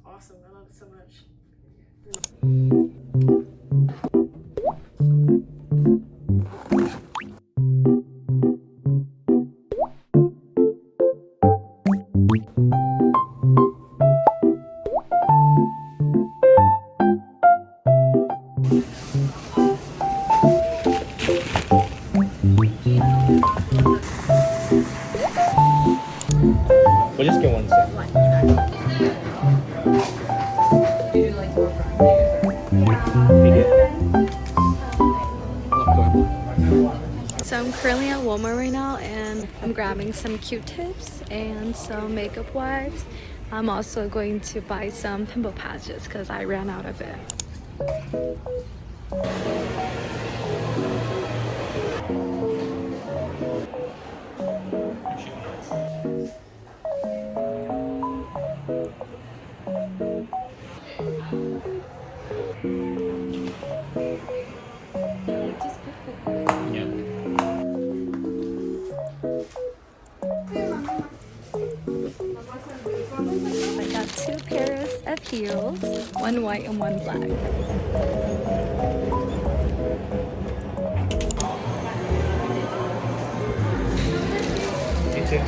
Awesome, I love it so much. We'll just get one set. So I'm currently at Walmart right now and I'm grabbing some Q-tips and some makeup wipes. I'm also going to buy some pimple patches because I ran out of it. I got 2 pairs of heels, one white and one black. Me too.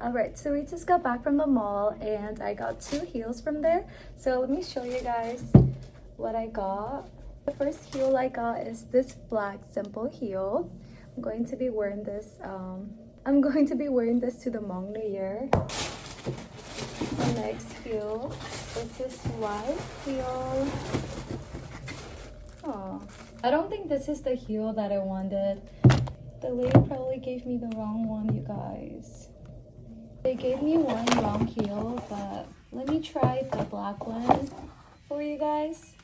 Alright, so we just got back from the mall and I got 2 heels from there. So let me show you guys what I got. The first heel I got is this black simple heel. I'm going to be wearing this to the Hmong New Year. The next heel is this white heel. Oh, I don't think this is the heel that I wanted. The lady probably gave me the wrong one, you guys. They gave me one wrong heel, but let me try the black one for you guys.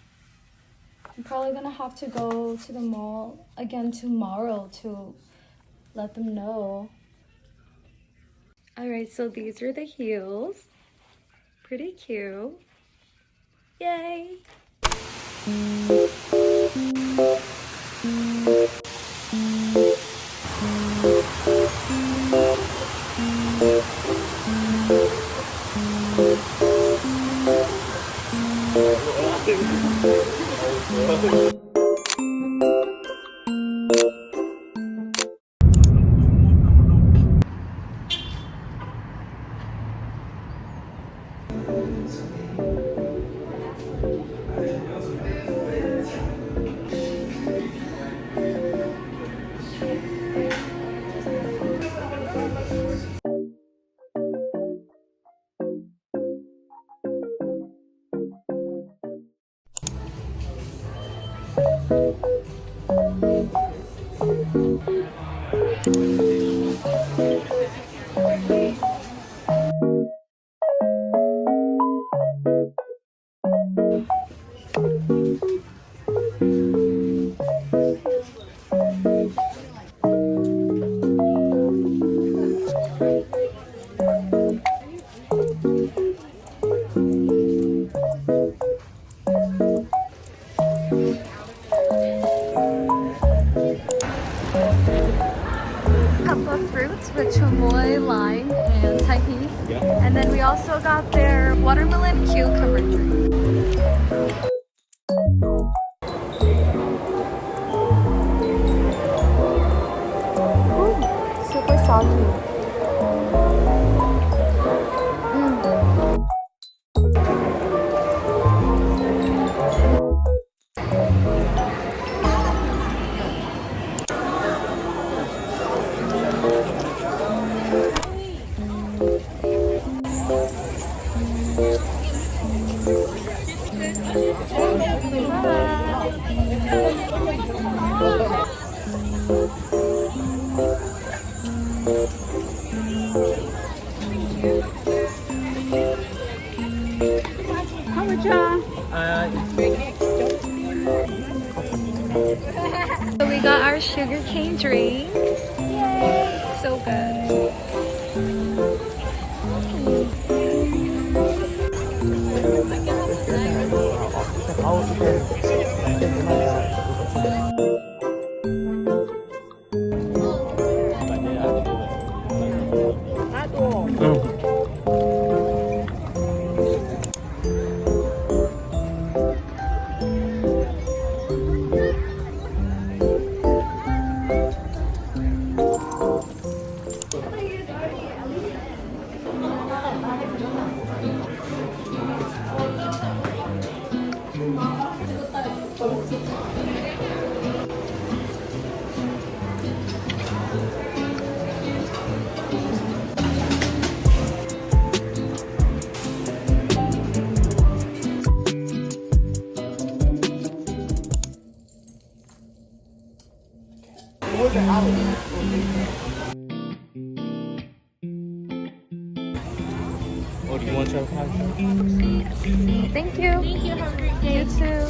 I'm probably gonna have to go to the mall again tomorrow to let them know. Alright, so these are the heels. Pretty cute. Yay! Cup of fruits with chamoy, lime, and tahini. Yeah. And then we also got their watermelon cucumber drink. Ooh, super salty. So we got our sugarcane drink. Yay! So good. Oh, do you want to try the Thank you. Thank you. Have a great day. You too.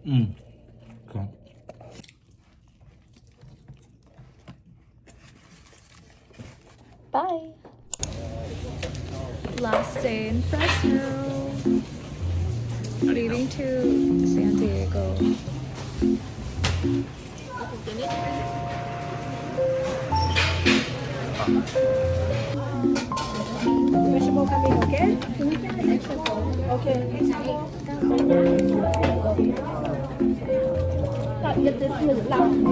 Okay. Bye. Last day in Fresno. Leading to San Diego. Vegetable coming, okay? Okay. Tạo nhiệt tình người làm.